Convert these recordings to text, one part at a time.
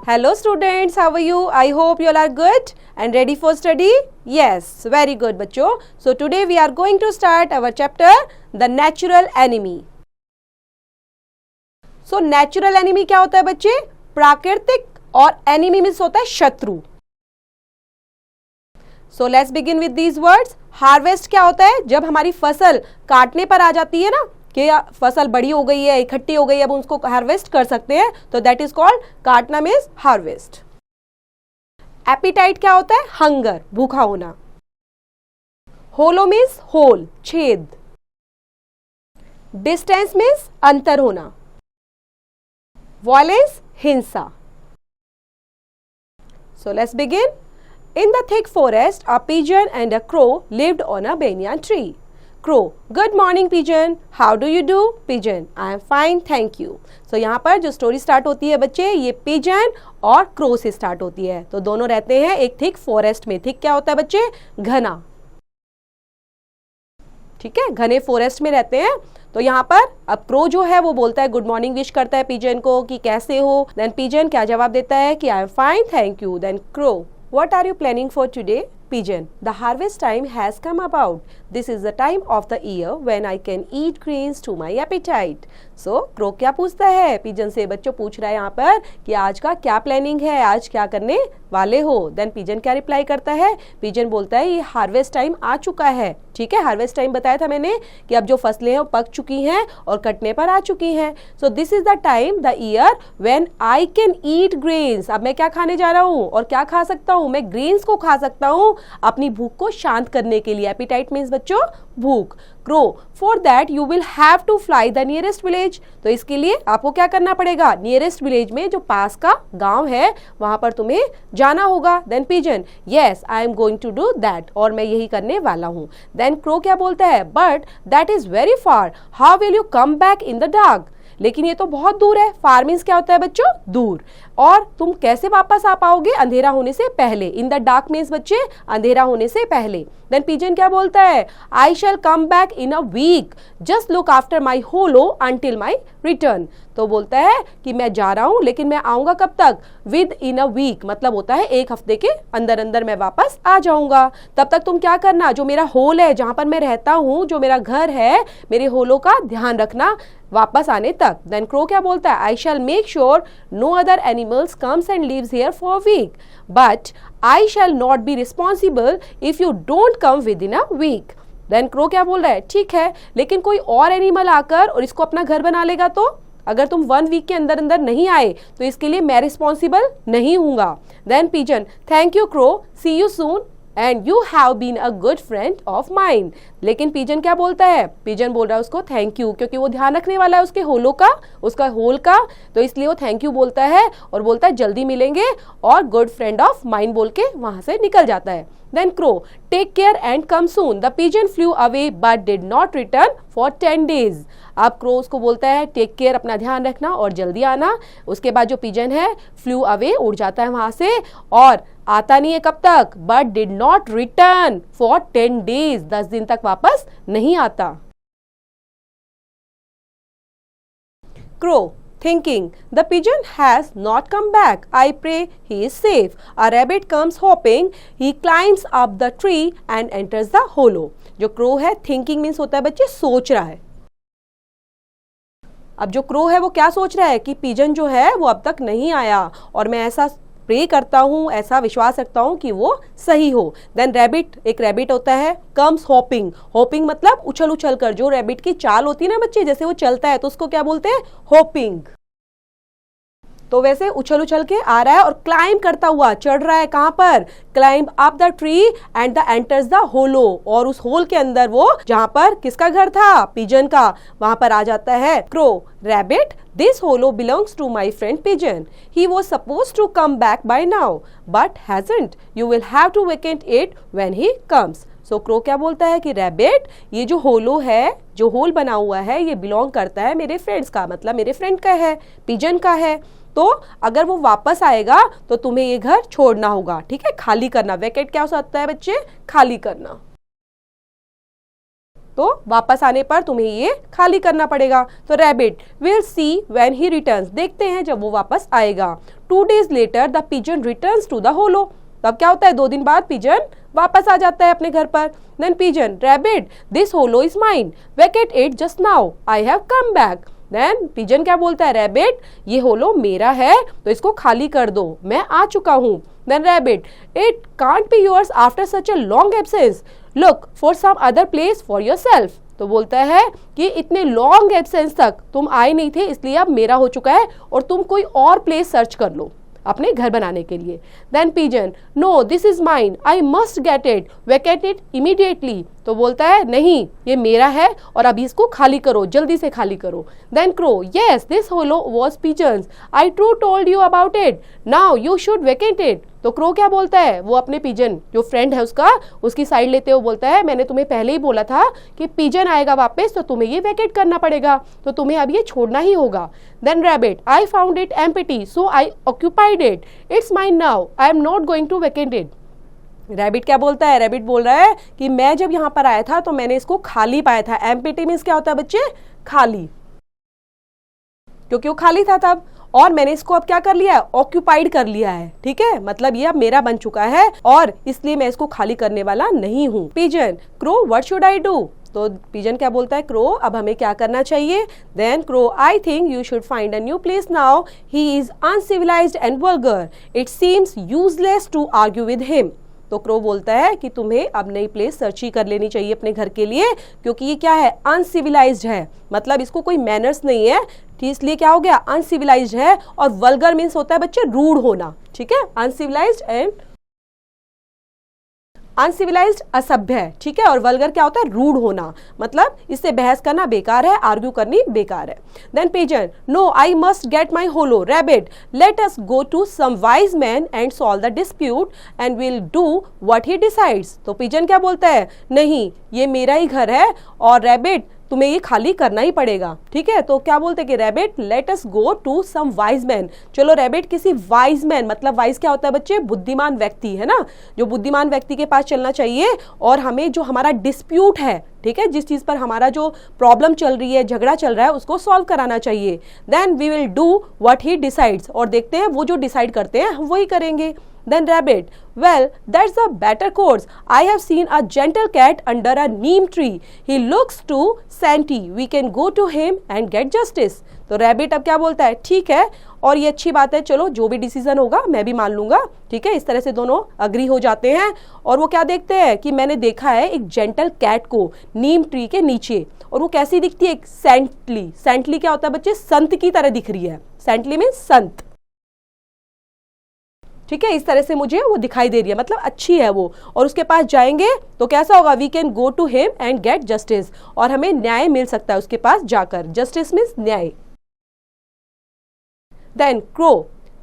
Hello students, how are you? I hope you all are good and ready for study. Yes, very good बच्चों. So today we are going to start our chapter The Natural Enemy. So natural enemy क्या होता है बच्चे? प्राकृतिक और enemy means होता है शत्रु. So let's begin with these words. Harvest क्या होता है? जब हमारी फसल काटने पर आ जाती है ना कि फसल बड़ी हो गई है, इकट्ठी हो गई, अब उसको हार्वेस्ट कर सकते हैं, तो दैट इज कॉल्ड काटना मीन्स हार्वेस्ट. एपिटाइट क्या होता है? हंगर, भूखा होना. होलो मीन्स होल, छेद. डिस्टेंस मीन्स अंतर होना. वायलेंस, हिंसा. So let's begin. In the thick forest, a pigeon and a crow lived on a banyan tree. Crow, good morning pigeon. How do you do? Pigeon, I am fine, thank you. So यहाँ पर जो story start होती है बच्चे, ये pigeon और crow से start होती है. तो दोनों रहते हैं एक थिक फॉरेस्ट में. थिक क्या होता है बच्चे? घना. ठीक है, घने फॉरेस्ट में रहते हैं. तो यहाँ पर अब क्रो जो है वो बोलता है, गुड मॉर्निंग विश करता है पिजन को कि कैसे हो. देन पिजन क्या जवाब देता है कि I am fine, thank you. Then crow, what are you planning for today? Pigeon, the harvest time has come about. This is the time of the year when I can eat grains to my appetite. So, crow क्या पूछता है pigeon से? बच्चों पूछ रहा है यहाँ पर कि आज का क्या प्लानिंग है, आज क्या करने वाले हो. देन पिजन क्या रिप्लाई करता है? पिजन बोलता है ये हार्वेस्ट टाइम आ चुका है. ठीक है, हार्वेस्ट टाइम बताया था मैंने कि अब जो फसलें हैं वो पक चुकी हैं और कटने पर आ चुकी हैं. So this is the time, the year when I can eat grains. अब मैं क्या खाने जा रहा हूँ और क्या खा सकता हूँ? मैं ग्रेन्स को खा सकता हूँ अपनी भूख को शांत करने के लिए. एपिटाइट मीन्स बच्चों भूख. Crow, for that you will have to fly the nearest village. तो इसके लिए आपको क्या करना पड़ेगा? नियरेस्ट विलेज में जो पास का गांव है वहां पर तुम्हें जाना होगा. Then pigeon, yes I am going to do that. और मैं यही करने वाला हूं. देन क्रो क्या बोलता है? But that is very far, how will you come back in the dark. लेकिन ये तो बहुत दूर है. फार मीन्स क्या होता है बच्चों? दूर. और तुम कैसे वापस आ पाओगे अंधेरा होने से पहले? इन द डार्क मीन्स बच्चे अंधेरा होने से पहले. देन पिजन क्या बोलता है? I shall come back in a week, just look after my hollow until my return. तो बोलता है कि मैं जा रहा हूं लेकिन मैं आऊंगा कब तक? विद इन अ वीक, मतलब होता है एक हफ्ते के अंदर अंदर मैं वापस आ जाऊंगा. तब तक तुम क्या करना? जो मेरा होल है, जहां पर मैं रहता हूं, जो मेरा घर है, मेरे होलो का ध्यान रखना वापस आने तक. देन क्रो क्या बोलता है? I shall make sure no other animals comes and lives here for a week, but I shall not be responsible if you don't come within a week. Then crow क्या बोल रहा है? ठीक है, लेकिन कोई और एनिमल आकर और इसको अपना घर बना लेगा तो? अगर तुम 1 वीक के अंदर अंदर नहीं आए तो इसके लिए मैं रिस्पॉन्सिबल नहीं हूंगा. Then pigeon, thank you crow, see you soon and you have been a good friend of mine. लेकिन पिजन क्या बोलता है? पिजन बोल रहा है उसको थैंक यू, क्योंकि वो ध्यान रखने वाला है उसके होलो का, उसका होल का. तो इसलिए वो थैंक यू बोलता है और बोलता है जल्दी मिलेंगे, और गुड फ्रेंड ऑफ माइन बोल के वहां से निकल जाता है. Then crow, take care and come soon. The pigeon flew away but did not return for 10 days. अब क्रो उसको बोलता है टेक केयर, अपना ध्यान रखना और जल्दी आना. उसके बाद जो पिजन है फ्लू अवे, उड़ जाता है वहां से और आता नहीं है कब तक? but did not return for 10 days. 10 दिन तक वापस नहीं आता. Crow, thinking, the pigeon has not come back. I pray he is safe. A rabbit comes hopping. He climbs up the tree and enters the hollow. जो crow है, thinking means होता है बच्चे सोच रहा है. अब जो क्रो है वो क्या सोच रहा है कि पिजन जो है वो अब तक नहीं आया, और मैं ऐसा प्रे करता हूँ, ऐसा विश्वास रखता हूँ कि वो सही हो. देन रैबिट, एक रैबिट होता है, कम्स हॉपिंग. हॉपिंग मतलब उछल उछल कर. जो रैबिट की चाल होती है ना बच्चे, जैसे वो चलता है तो उसको क्या बोलते हैं? हॉपिंग. तो वैसे उछल उछल के आ रहा है और क्लाइंब करता हुआ चढ़ रहा है. कहां पर? Climb up the tree and the enters the hollow. और उस होल के अंदर वो, जहां पर किसका घर था? पिजन का, वहां पर आ जाता है. Crow, rabbit, this hollow belongs to my friend pigeon. He was supposed to come back by now, but hasn't. You will have to vacate it when he comes. So crow क्या बोलता है कि rabbit, ये जो होलो है, जो whole बना हुआ है, ये बिलोंग करता है मेरे फ्रेंड्स का, मतलब मेरे फ्रेंड का है, पिजन का है. तो अगर वो वापस आएगा तो तुम्हें ये घर छोड़ना होगा. ठीक है, खाली करना. वैकेट क्या हो सकता है बच्चे? खाली करना. तो वापस आने पर तुम्हें ये खाली करना पड़ेगा। तो rabbit will see when he returns, देखते हैं जब वो वापस आएगा। 2 days later the pigeon returns to the hollow, तब क्या होता है 2 दिन बाद पिजन वापस आ जाता है अपने घर पर। Then pigeon rabbit this hollow is mine, vacate it just now, I have come back. Then pigeon क्या बोलता है, रैबिट ये होलो मेरा है तो इसको खाली कर दो, मैं आ चुका हूँ। Then rabbit it can't be yours after such a long absence, look for some other place for yourself. तो बोलता है कि इतने लॉन्ग एब्सेंस तक तुम आए नहीं थे, इसलिए अब मेरा हो चुका है और तुम कोई और प्लेस सर्च कर लो अपने घर बनाने के लिए। Then pigeon no this is mine, I must get it, vacate it immediately. तो बोलता है नहीं ये मेरा है और अभी इसको खाली करो, जल्दी से खाली करो। Then crow yes this hollow was pigeon's, I true told you about it, now you should vacate it. तो क्रो क्या बोलता है, वो अपने पिजन जो फ्रेंड है उसका, उसकी साइड लेते हुए बोलता है मैंने तुम्हें पहले ही बोला था कि पिजन आएगा वापस तो तुम्हें ये वैकेट करना पड़ेगा, तो तुम्हें अब ये छोड़ना ही होगा। Then rabbit I found it empty so I occupied it, it's mine now, I am not going to vacate it. Rabbit क्या बोलता है, रैबिट बोल रहा है कि मैं जब यहाँ पर आया था तो मैंने इसको खाली पाया था। एम्प्टी मीन्स क्या होता है बच्चे, खाली, क्योंकि वो खाली था तब, और मैंने इसको अब क्या कर लिया है, ऑक्यूपाइड कर लिया है। ठीक है, मतलब ये अब मेरा बन चुका है और इसलिए मैं इसको खाली करने वाला नहीं हूँ। Pigeon crow what should I do, तो पिजन क्या बोलता है, क्रो अब हमें क्या करना चाहिए। Then crow I think you should find a new place now, he is uncivilised and vulgar, it seems useless to argue with him. तो क्रो बोलता है कि तुम्हें अब नई प्लेस सर्च ही कर लेनी चाहिए अपने घर के लिए, क्योंकि ये क्या है, अनसिविलाइज्ड है, मतलब इसको कोई मैनर्स नहीं है, इसलिए क्या हो गया, अनसिविलाइज्ड है। और वल्गर मीन्स होता है बच्चे रूड होना। ठीक है, अनसिविलाइज्ड एंड अनसिविलाइज्ड असभ्य है। ठीक है, और वल्गर क्या होता है, रूड होना, मतलब इससे बहस करना बेकार है, आर्ग्यू करनी बेकार है। Then pigeon no I must get my hollow, rabbit let us go to some wise man and solve the dispute and will do what he decides. तो पिजन क्या बोलता है, नहीं ये मेरा ही घर है और रैबिट तुम्हें ये खाली करना ही पड़ेगा। ठीक है, तो क्या बोलते हैं कि rabbit let us go to some wise man, चलो रैबिट किसी वाइज मैन, मतलब वाइज क्या होता है बच्चे, बुद्धिमान व्यक्ति है ना, जो बुद्धिमान व्यक्ति के पास चलना चाहिए और हमें जो हमारा डिस्प्यूट है, ठीक है, जिस चीज पर हमारा जो प्रॉब्लम चल रही है, झगड़ा चल रहा है, उसको सॉल्व कराना चाहिए। Then we will do what he decides, और देखते हैं वो जो डिसाइड करते हैं हम वही करेंगे। Then rabbit, well, that's a better course. I have seen a gentle cat under a neem tree. He looks too santy. We can go to him and get justice. तो रैबिट अब क्या बोलता है, ठीक है और ये अच्छी बात है, चलो जो भी डिसीजन होगा मैं भी मान लूंगा। ठीक है, इस तरह से दोनों अग्री हो जाते हैं। और वो क्या देखते हैं कि मैंने देखा है एक जेंटल कैट को नीम ट्री के नीचे, और वो कैसी दिखती है, एक सेंटली। सेंटली क्या होता है बच्चे, संत की तरह दिख रही है। सेंटली मीन्स संत। ठीक है, इस तरह से मुझे वो दिखाई दे रही है, मतलब अच्छी है वो, और उसके पास जाएंगे तो कैसा होगा, we can go to him and get justice, और हमें न्याय मिल सकता है उसके पास जाकर। जस्टिस मीन्स न्याय। Then crow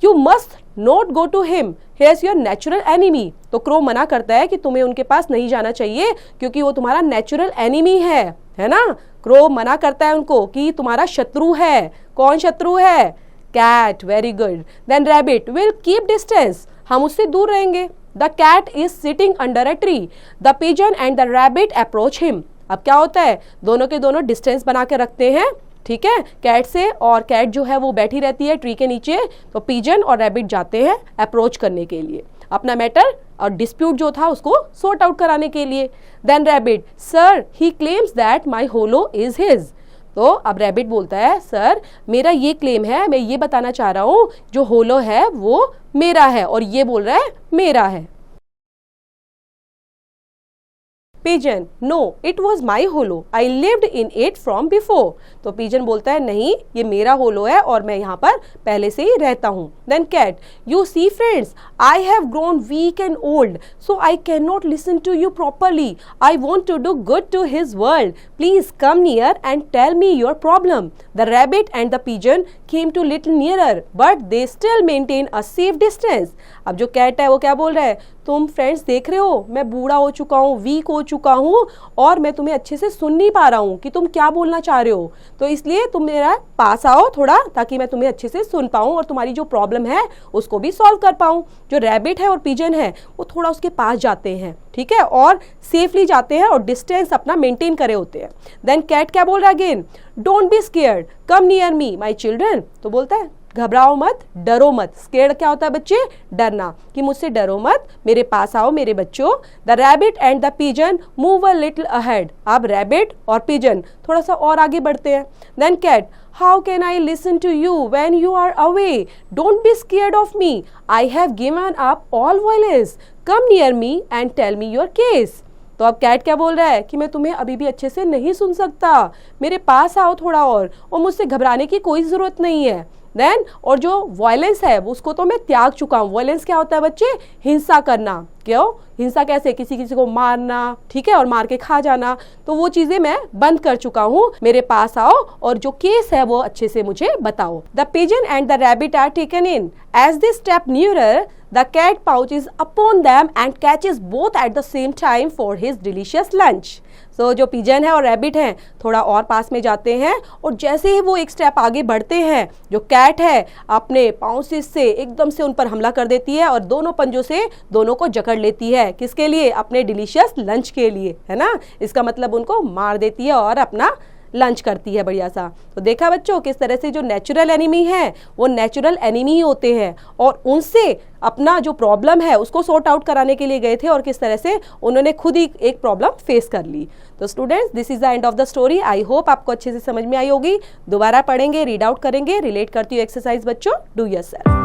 you must not go to him, he is your natural enemy. तो क्रो मना करता है कि तुम्हें उनके पास नहीं जाना चाहिए क्योंकि वो तुम्हारा नेचुरल एनिमी है ना। क्रो मना करता है उनको कि तुम्हारा शत्रु है। कौन शत्रु है, cat. Very good. Then rabbit will keep distance, हम उससे दूर रहेंगे। The cat is sitting under a tree, the pigeon and the rabbit approach him. अब क्या होता है, दोनों के दोनों डिस्टेंस बना के रखते हैं, ठीक है, कैट से, और कैट जो है वो बैठी रहती है ट्री के नीचे, तो पिजन और रैबिट जाते हैं अप्रोच करने के लिए, अपना मैटर और डिस्प्यूट जो था उसको सॉर्ट आउट कराने के लिए। Then rabbit sir he claims that my hollow is his. तो अब रैबिट बोलता है, सर मेरा ये क्लेम है, मैं ये बताना चाह रहा हूँ जो होलो है वो मेरा है, और ये बोल रहा है मेरा है। Pigeon no it was my hollow, I lived in it from before. तो पिजन बोलता है नहीं ये मेरा होलो है और मैं यहाँ पर पहले से ही रहता हूँ। Then cat you see friends I have grown weak and old so I can not listen to you properly, I want to do good to his world, please come near and tell me your problem. The rabbit and the pigeon came to little nearer but they still maintain a safe distance. अब जो cat है वो क्या बोल रहा है, तुम friends देख रहे हो मैं बूढ़ा हो चुका हूँ, वीक हो चुका हूँ और मैं तुम्हें अच्छे से सुन नहीं पा रहा हूँ कि तुम क्या बोलना चाह रहे हो, तो इसलिए तुम मेरा पास आओ थोड़ा ताकि मैं तुम्हें अच्छे से सुन पाऊँ और तुम्हारी जो प्रॉब्लम है उसको भी सॉल्व कर पाऊँ। जो रैबिट है और पिजन है वो थोड़ा उसके पास जाते हैं, ठीक है, और सेफली जाते हैं और डिस्टेंस अपना मेंटेन करे होते हैं। देन कैट क्या बोल रहा है again, don't be scared, come near me my children, तो बोलता है घबराओ मत, डरो मत। स्केयर्ड क्या होता है बच्चे, डरना, कि मुझसे डरो मत, मेरे पास आओ मेरे बच्चों। The rabbit and the pigeon move a little ahead, अब रैबिट और पिजन थोड़ा सा और आगे बढ़ते हैं। Then cat, how can I listen to you when you are away, don't be scared of me, I have given up all violence, come near me and tell me your case. तो अब cat क्या बोल रहा है कि मैं तुम्हें अभी भी अच्छे से नहीं सुन सकता, मेरे पास आओ थोड़ा और मुझसे घबराने की कोई जरूरत नहीं है। देन और जो वायलेंस है उसको तो मैं त्याग चुका हूँ। वायलेंस क्या होता है बच्चे, हिंसा करना। क्यों हिंसा, कैसे, किसी किसी को मारना, ठीक है, और मार के खा जाना, तो वो चीजें मैं बंद कर चुका हूँ, मेरे पास आओ और जो केस है वो अच्छे से मुझे बताओ। The pigeon and the rabbit are taken in, as they step nearer the cat pouches upon them and catches both at the same time for his delicious lunch. So जो पिजन है और rabbit हैं थोड़ा और पास में जाते हैं और जैसे ही वो एक स्टेप आगे बढ़ते हैं जो कैट है अपने पाउंसेस से एकदम से उन पर हमला कर देती है और दोनों पंजों से दोनों को जकड़ लेती है। किसके लिए, अपने डिलीशियस लंच के लिए, है ना, इसका मतलब उनको मार देती है और अपना लंच करती है बढ़िया सा। तो देखा बच्चों किस तरह से जो नेचुरल एनिमी है वो नेचुरल एनिमी ही होते हैं और उनसे अपना जो प्रॉब्लम है उसको सॉर्ट आउट कराने के लिए गए थे और किस तरह से उन्होंने खुद ही एक प्रॉब्लम फेस कर ली। तो students this is the end of the story. I hope आपको अच्छे से समझ में आई होगी। दोबारा पढ़ेंगे, रीड आउट करेंगे। रिलेट करती हूँ एक्सरसाइज बच्चों, डू योरसेल्फ।